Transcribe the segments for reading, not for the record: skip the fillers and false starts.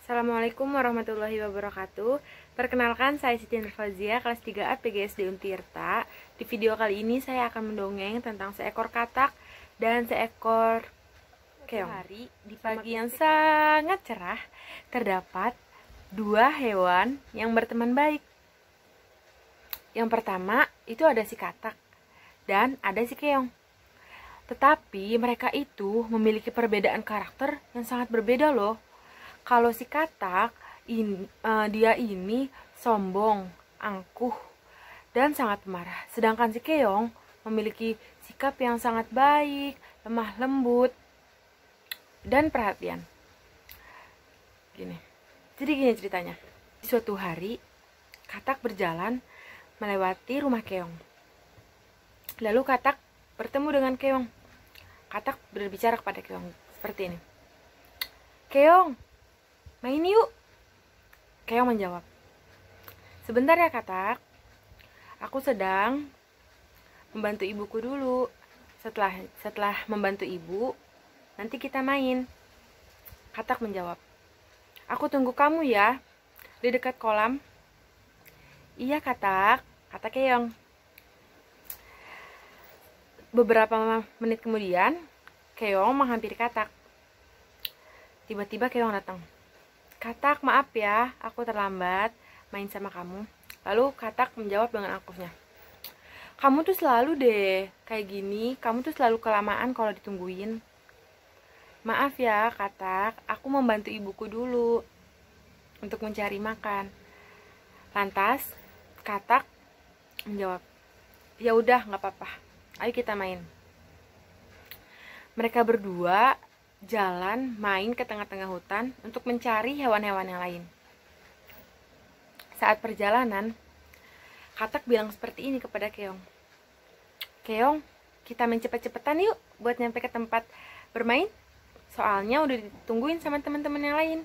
Assalamualaikum warahmatullahi wabarakatuh. Perkenalkan, saya Siti Nurfazia, kelas 3A PGSD Untirta. Di video kali ini saya akan mendongeng tentang seekor katak dan seekor keong. Hari di pagi yang sangat cerah, terdapat dua hewan yang berteman baik. Yang pertama itu ada si katak dan ada si keong. Tetapi mereka itu memiliki perbedaan karakter yang sangat berbeda loh. Kalau si katak, dia ini sombong, angkuh, dan sangat marah. Sedangkan si keong memiliki sikap yang sangat baik, lemah lembut, dan perhatian. Jadi gini ceritanya. Suatu hari, katak berjalan melewati rumah keong. Lalu katak bertemu dengan keong. Katak berbicara kepada keong seperti ini. Keong, main yuk. Keong menjawab, sebentar ya katak, aku sedang membantu ibuku dulu. Setelah membantu ibu, nanti kita main. Katak menjawab, aku tunggu kamu ya di dekat kolam. Iya katak, kata keong. Beberapa menit kemudian, keong menghampiri katak. Tiba-tiba keong datang. Katak, maaf ya, aku terlambat main sama kamu. Lalu katak menjawab dengan angkuhnya. Kamu tuh selalu deh kayak gini, kamu tuh selalu kelamaan kalau ditungguin. Maaf ya katak, aku membantu ibuku dulu untuk mencari makan. Lantas katak menjawab, ya udah nggak apa-apa, ayo kita main. Mereka berdua jalan main ke tengah-tengah hutan untuk mencari hewan-hewan yang lain. Saat perjalanan, katak bilang seperti ini kepada keong. Keong, kita main cepet-cepetan yuk buat nyampe ke tempat bermain. Soalnya udah ditungguin sama teman-teman yang lain.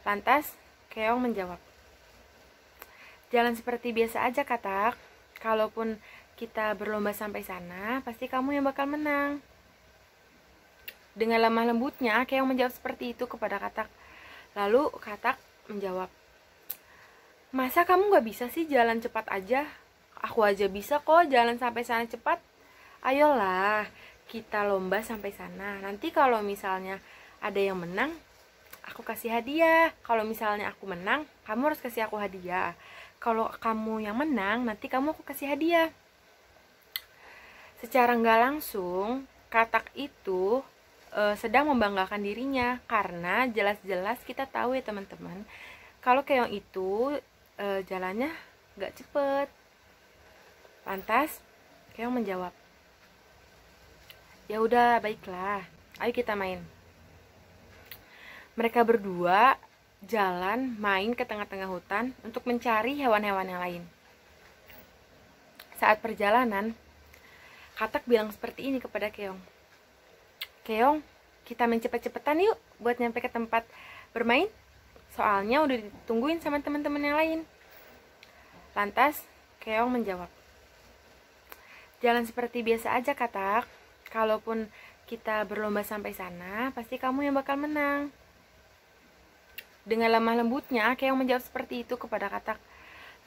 Lantas, keong menjawab, jalan seperti biasa aja katak. Kalaupun kita berlomba sampai sana, pasti kamu yang bakal menang. Dengan lemah lembutnya, keong menjawab seperti itu kepada katak. Lalu katak menjawab, masa kamu gak bisa sih jalan cepat aja? Aku aja bisa kok jalan sampai sana cepat. Ayolah, kita lomba sampai sana. Nanti kalau misalnya ada yang menang, aku kasih hadiah. Kalau misalnya aku menang, kamu harus kasih aku hadiah. Kalau kamu yang menang, nanti kamu aku kasih hadiah. Secara nggak langsung, katak itu sedang membanggakan dirinya, karena jelas-jelas kita tahu ya teman-teman, kalau keong itu jalannya gak cepet. Lantas keong menjawab, ya udah baiklah, ayo kita main. Mereka berdua jalan main ke tengah-tengah hutan untuk mencari hewan-hewan yang lain. Saat perjalanan, katak bilang seperti ini kepada keong. Keong, kita main cepet-cepetan yuk buat nyampe ke tempat bermain. Soalnya udah ditungguin sama teman-teman yang lain. Lantas, keong menjawab, jalan seperti biasa aja katak. Kalaupun kita berlomba sampai sana, pasti kamu yang bakal menang. Dengan lemah lembutnya, keong menjawab seperti itu kepada katak.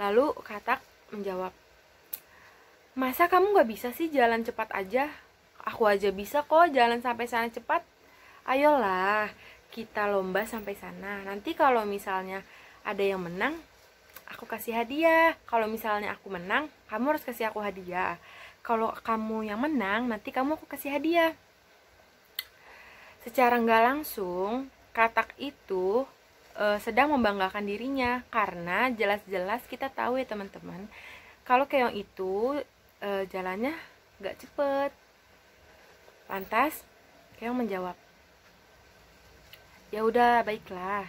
Lalu katak menjawab, masa kamu gak bisa sih jalan cepat aja? Aku aja bisa kok jalan sampai sana cepat. Ayolah, kita lomba sampai sana. Nanti kalau misalnya ada yang menang, aku kasih hadiah. Kalau misalnya aku menang, kamu harus kasih aku hadiah. Kalau kamu yang menang, nanti kamu aku kasih hadiah. Secara nggak langsung, katak itu sedang membanggakan dirinya, karena jelas-jelas kita tahu ya teman-teman, kalau keong itu jalannya nggak cepet. Lantas keong menjawab, ya udah baiklah,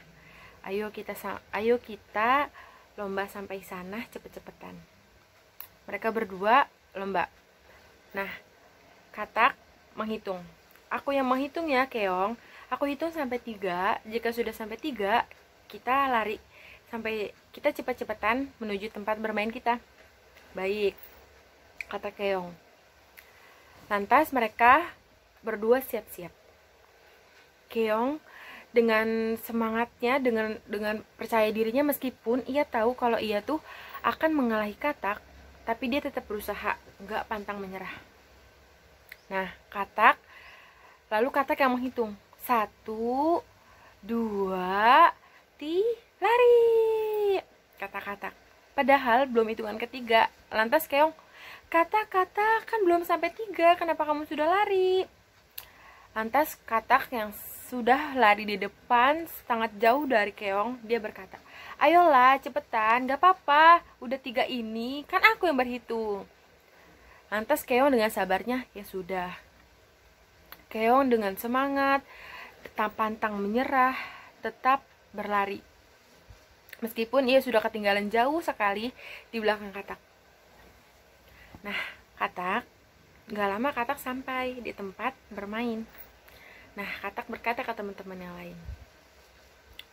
ayo kita lomba sampai sana cepet-cepetan. Mereka berdua lomba. Nah, katak menghitung. Aku yang menghitung ya keong. Aku hitung sampai 3. Jika sudah sampai 3, kita lari sampai kita cepet-cepetan menuju tempat bermain kita. Baik, kata keong. Lantas mereka berdua siap-siap. Keong dengan semangatnya, dengan percaya dirinya, meskipun ia tahu kalau ia tuh akan mengalahi Katak, tapi dia tetap berusaha, nggak pantang menyerah. Nah, lalu Katak yang menghitung, 1, 2, lari, kata Katak. Padahal belum hitungan ketiga. Lantas Keong, Katak kan belum sampai 3, kenapa kamu sudah lari? Lantas Katak yang sudah lari di depan sangat jauh dari Keong, dia berkata, ayolah cepetan, gak apa-apa, udah 3 ini, kan aku yang berhitung. Lantas Keong dengan sabarnya, ya sudah. Keong dengan semangat, tetap pantang menyerah, tetap berlari. Meskipun ia sudah ketinggalan jauh sekali di belakang Katak. Nah, gak lama Katak sampai di tempat bermain. Nah, Katak berkata ke teman-teman yang lain,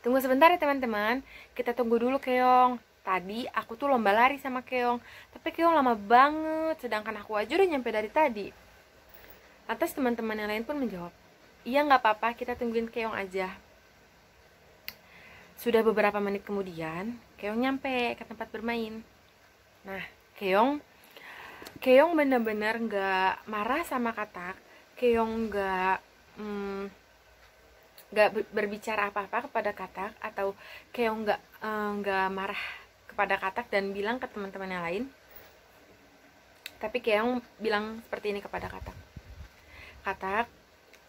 tunggu sebentar ya teman-teman, kita tunggu dulu Keong. Tadi aku tuh lomba lari sama Keong, tapi Keong lama banget, sedangkan aku aja udah nyampe dari tadi. Lantas teman-teman yang lain pun menjawab, iya gak apa-apa, kita tungguin Keong aja. Sudah beberapa menit kemudian, Keong nyampe ke tempat bermain. Nah, Keong bener-bener gak marah sama Katak. Keong gak berbicara apa-apa kepada Katak, atau Keong gak marah kepada Katak dan bilang ke teman-teman yang lain. Tapi Keong bilang seperti ini kepada Katak, Katak,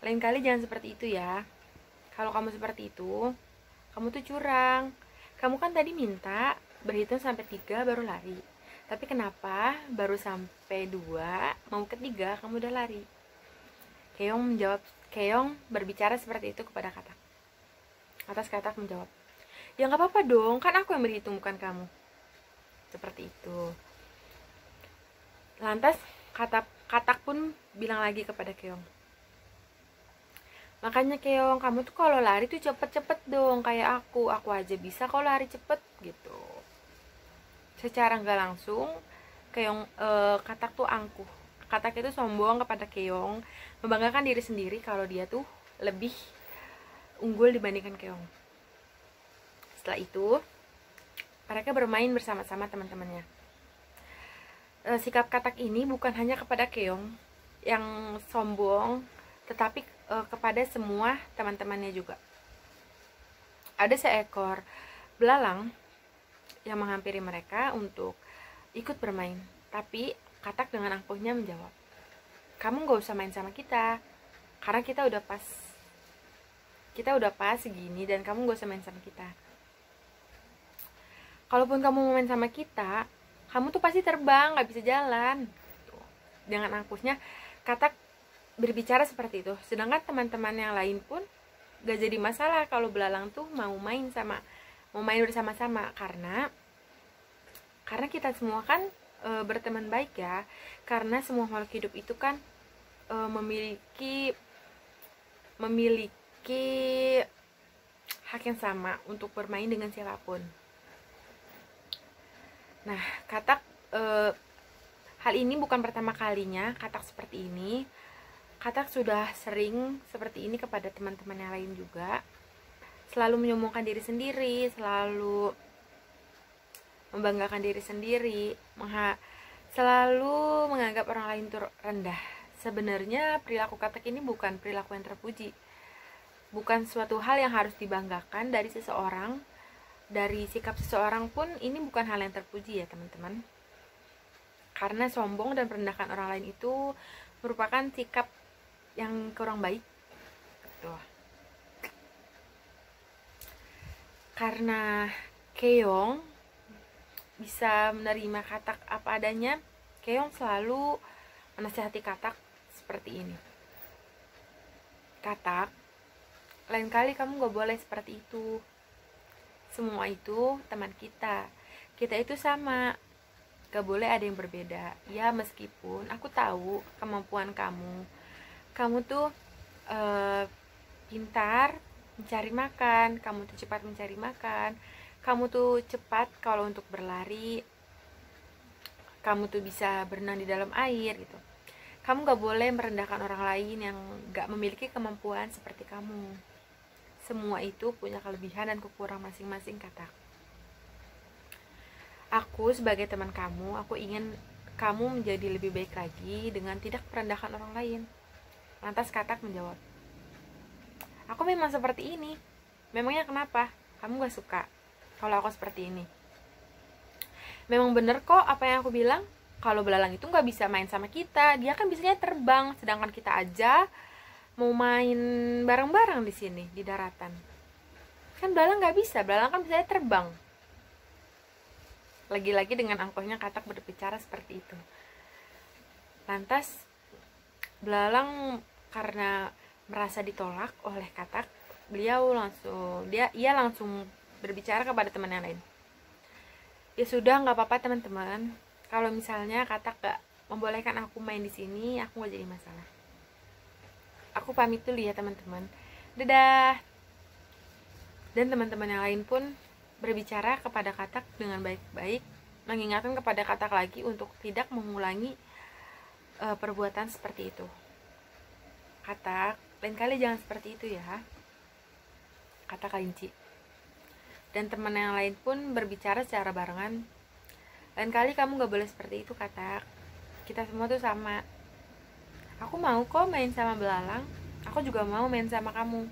lain kali jangan seperti itu ya. Kalau kamu seperti itu, kamu tuh curang. Kamu kan tadi minta berhitung sampai 3 baru lari. Tapi kenapa baru sampai 2, mau ketiga kamu udah lari? Keong berbicara seperti itu kepada Katak. Atas Katak menjawab, ya gak apa-apa dong, kan aku yang berhitung bukan kamu. Seperti itu. Lantas Katak pun bilang lagi kepada Keong, makanya Keong, kamu tuh kalau lari tuh cepet-cepet dong kayak aku aja bisa kalau lari cepet gitu. Secara nggak langsung Katak tuh angkuh. Katak itu sombong kepada Keong, membanggakan diri sendiri kalau dia tuh lebih unggul dibandingkan Keong. Setelah itu mereka bermain bersama-sama teman-temannya. Sikap Katak ini bukan hanya kepada Keong yang sombong, tetapi kepada semua teman-temannya juga. Ada seekor belalang yang menghampiri mereka untuk ikut bermain, tapi Katak dengan angkuhnya menjawab, kamu gak usah main sama kita, karena kita udah pas segini dan kamu gak usah main sama kita. Kalaupun kamu mau main sama kita, kamu tuh pasti terbang, gak bisa jalan. Dengan angkuhnya Katak berbicara seperti itu. Sedangkan teman-teman yang lain pun gak jadi masalah kalau belalang tuh mau main bersama-sama, karena kita semua kan berteman baik ya. Karena semua makhluk hidup itu kan memiliki hak yang sama untuk bermain dengan siapapun. Nah, Katak hal ini bukan pertama kalinya Katak seperti ini. Katak sudah sering seperti ini kepada teman-teman yang lain juga. Selalu menyombongkan diri sendiri, selalu membanggakan diri sendiri, selalu menganggap orang lain itu rendah. Sebenarnya perilaku Katak ini bukan perilaku yang terpuji. Bukan suatu hal yang harus dibanggakan dari seseorang. Dari sikap seseorang pun ini bukan hal yang terpuji ya teman-teman. Karena sombong dan merendahkan orang lain itu merupakan sikap yang kurang baik. Tuh. Karena Keong bisa menerima Katak apa adanya, Keong selalu menasihati Katak seperti ini. Katak, lain kali kamu gak boleh seperti itu. Semua itu teman kita. Kita itu sama. Gak boleh ada yang berbeda. Ya meskipun aku tahu kemampuan kamu. Kamu tuh pintar mencari makan. Kamu tuh cepat mencari makan. Kamu tuh cepat kalau untuk berlari. Kamu tuh bisa berenang di dalam air gitu. Kamu gak boleh merendahkan orang lain yang gak memiliki kemampuan seperti kamu. semua itu punya kelebihan dan kekurangan masing-masing, Katak. Aku sebagai teman kamu, aku ingin kamu menjadi lebih baik lagi dengan tidak merendahkan orang lain. Lantas Katak menjawab, aku memang seperti ini. Memangnya kenapa? Kamu gak suka kalau aku seperti ini? Memang bener kok apa yang aku bilang. Kalau belalang itu gak bisa main sama kita, dia kan bisanya terbang, sedangkan kita aja mau main bareng-bareng di sini di daratan. Kan belalang gak bisa, belalang kan bisanya terbang. Lagi-lagi dengan angkuhnya Katak berbicara seperti itu. Lantas belalang karena merasa ditolak oleh Katak, ia langsung berbicara kepada teman yang lain. Ya sudah, nggak apa-apa teman-teman. Kalau misalnya Katak gak membolehkan aku main di sini, aku nggak jadi masalah. Aku pamit dulu ya teman-teman. Dadah. Dan teman-teman yang lain pun berbicara kepada Katak dengan baik-baik, mengingatkan kepada Katak lagi untuk tidak mengulangi perbuatan seperti itu. Katak, lain kali jangan seperti itu ya, kata kelinci. Dan teman yang lain pun berbicara secara barengan, lain kali kamu gak boleh seperti itu, Katak. Kita semua tuh sama. Aku mau kok main sama belalang, aku juga mau main sama kamu.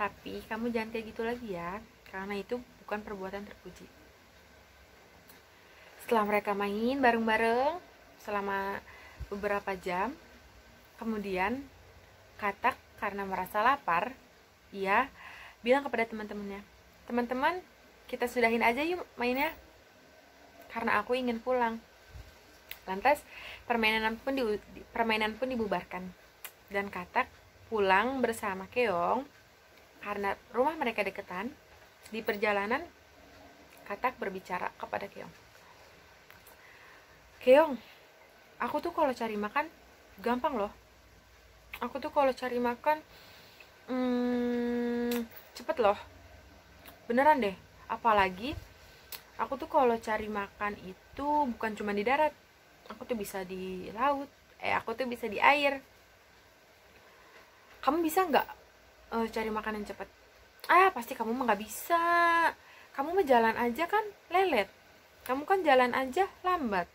Tapi kamu jangan kayak gitu lagi ya, karena itu bukan perbuatan terpuji. Setelah mereka main bareng-bareng selama beberapa jam, kemudian Katak karena merasa lapar, ia bilang kepada teman-temannya, teman-teman, kita sudahin aja yuk mainnya, karena aku ingin pulang. Lantas permainan pun dibubarkan, dan Katak pulang bersama Keong karena rumah mereka deketan. Di perjalanan Katak berbicara kepada Keong, Keong, aku tuh kalau cari makan gampang loh. Aku tuh kalau cari makan cepet loh, beneran deh. Apalagi aku tuh kalau cari makan itu bukan cuma di darat, aku tuh bisa di laut, aku tuh bisa di air. Kamu bisa nggak cari makanan cepet? Pasti kamu mah nggak bisa. Kamu mah jalan aja kan lelet. Kamu kan jalan aja lambat.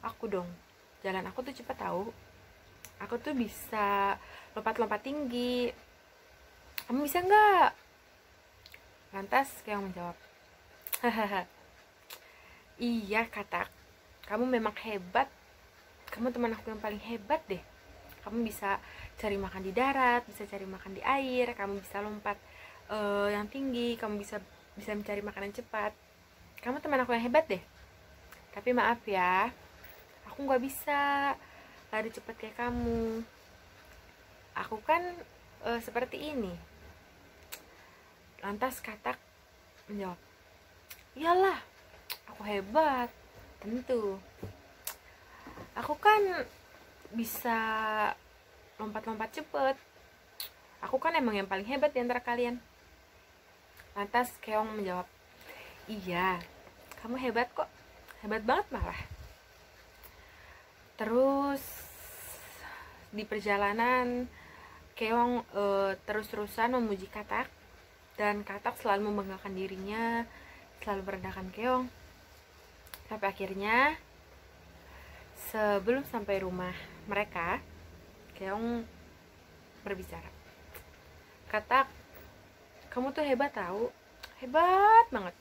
Aku dong, jalan aku tuh cepet tahu. Aku tuh bisa lompat-lompat tinggi. Kamu bisa nggak? Lantas Keong menjawab, hahaha, iya Katak, kamu memang hebat. Kamu teman aku yang paling hebat deh. Kamu bisa cari makan di darat, bisa cari makan di air, kamu bisa lompat yang tinggi, kamu bisa mencari makanan cepat. Kamu teman aku yang hebat deh. Tapi maaf ya, aku nggak bisa lari cepat kayak kamu. Aku kan seperti ini. Lantas Katak menjawab, iyalah, aku hebat, tentu. Aku kan bisa lompat-lompat cepet. Aku kan emang yang paling hebat di antara kalian. Lantas Keong menjawab, iya, kamu hebat kok, hebat banget malah. Terus di perjalanan Keong terus-terusan memuji Katak, dan Katak selalu membanggakan dirinya, selalu merendahkan Keong. Sampai akhirnya sebelum sampai rumah mereka, Keong berbicara, Katak, kamu tuh hebat tahu, hebat banget.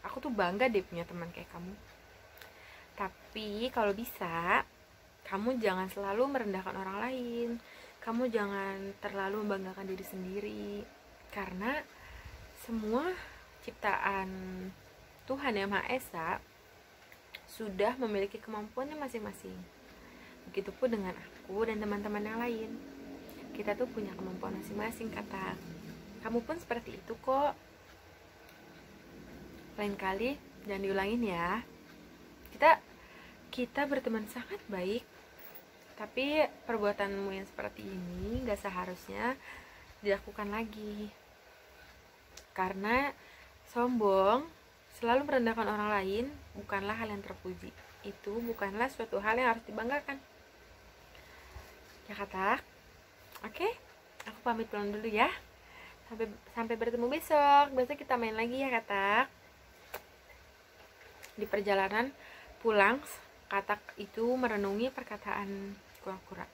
Aku tuh bangga deh punya teman kayak kamu. Tapi kalau bisa, kamu jangan selalu merendahkan orang lain. Kamu jangan terlalu membanggakan diri sendiri, karena semua ciptaan Tuhan Yang Maha Esa sudah memiliki kemampuannya masing-masing. Begitupun dengan aku dan teman-teman yang lain. Kita tuh punya kemampuan masing-masing, Katak. Kamu pun seperti itu kok. Lain kali jangan diulangin ya. Kita berteman sangat baik, tapi perbuatanmu yang seperti ini gak seharusnya dilakukan lagi. Karena sombong, selalu merendahkan orang lain, bukanlah hal yang terpuji. Itu bukanlah suatu hal yang harus dibanggakan. Ya Katak. Oke, aku pamit pulang dulu ya. Sampai bertemu besok. Besok kita main lagi ya Katak. Di perjalanan pulang, Katak itu merenungi perkataan kura-kura.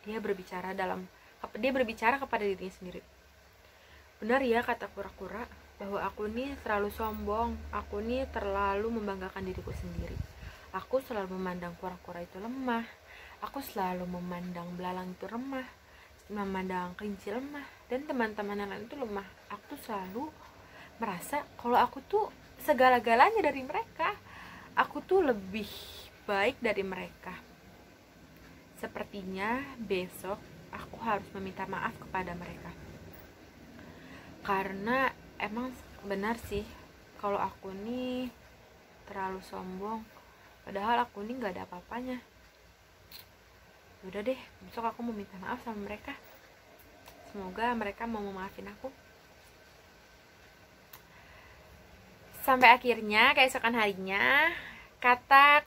Dia berbicara kepada dirinya sendiri. Benar ya kata kura-kura, bahwa aku nih terlalu sombong, aku nih terlalu membanggakan diriku sendiri. Aku selalu memandang kura-kura itu lemah, aku selalu memandang belalang itu lemah, memandang kelinci lemah, dan teman-teman yang lain itu lemah. Aku tuh selalu merasa kalau aku tuh segala-galanya dari mereka, aku tuh lebih baik dari mereka. Sepertinya besok aku harus meminta maaf kepada mereka, karena emang benar sih kalau aku nih terlalu sombong, padahal aku nih gak ada apa-apanya. Udah deh, besok aku mau minta maaf sama mereka. Semoga mereka mau memaafin aku. Sampai akhirnya keesokan harinya Katak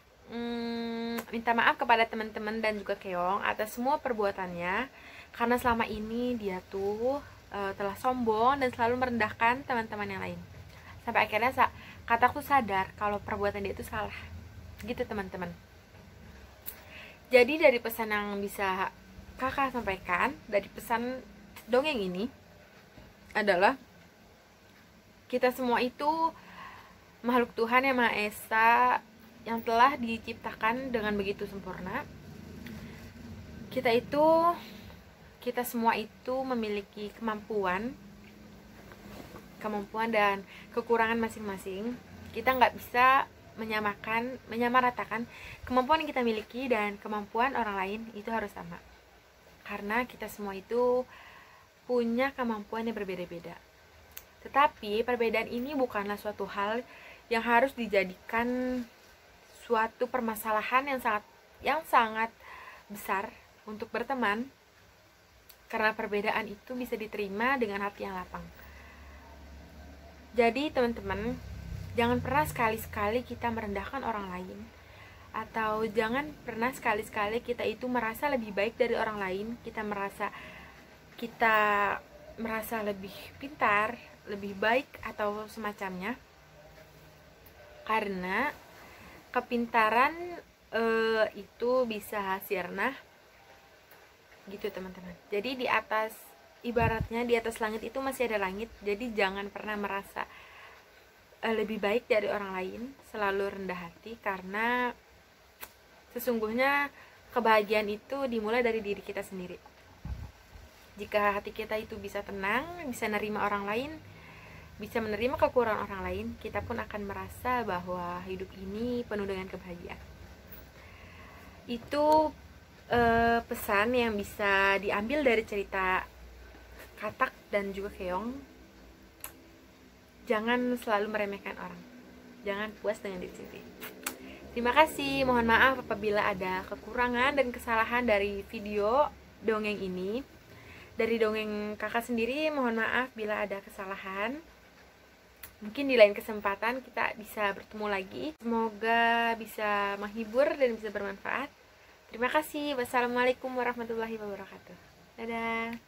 minta maaf kepada teman-teman dan juga Keong atas semua perbuatannya, karena selama ini dia tuh telah sombong dan selalu merendahkan teman-teman yang lain. Sampai akhirnya Katak tuh sadar kalau perbuatan dia itu salah. Gitu teman-teman. Jadi dari pesan yang bisa kakak sampaikan dari pesan dongeng ini adalah kita semua itu makhluk Tuhan yang Maha Esa yang telah diciptakan dengan begitu sempurna. Kita semua itu memiliki kemampuan dan kekurangan masing-masing. Kita nggak bisa menyamaratakan kemampuan yang kita miliki dan kemampuan orang lain itu harus sama, karena kita semua itu punya kemampuan yang berbeda-beda. Tetapi perbedaan ini bukanlah suatu hal yang harus dijadikan suatu permasalahan yang sangat besar untuk berteman, karena perbedaan itu bisa diterima dengan hati yang lapang. Jadi teman-teman, jangan pernah sekali-sekali kita merendahkan orang lain, atau jangan pernah sekali-sekali kita itu merasa lebih baik dari orang lain, kita merasa lebih pintar, lebih baik atau semacamnya. Karena kepintaran itu bisa sirna gitu teman-teman. Jadi ibaratnya di atas langit itu masih ada langit. Jadi jangan pernah merasa lebih baik dari orang lain, selalu rendah hati, karena sesungguhnya kebahagiaan itu dimulai dari diri kita sendiri. Jika hati kita itu bisa tenang, bisa menerima orang lain, bisa menerima kekurangan orang lain, kita pun akan merasa bahwa hidup ini penuh dengan kebahagiaan. Itu pesan yang bisa diambil dari cerita Katak dan juga Keong. Jangan selalu meremehkan orang, jangan puas dengan diri sendiri. Terima kasih, mohon maaf apabila ada kekurangan dan kesalahan dari video dongeng ini. Dari dongeng kakak sendiri, mohon maaf bila ada kesalahan. Mungkin di lain kesempatan kita bisa bertemu lagi. Semoga bisa menghibur dan bisa bermanfaat. Terima kasih. Wassalamualaikum warahmatullahi wabarakatuh. Dadah.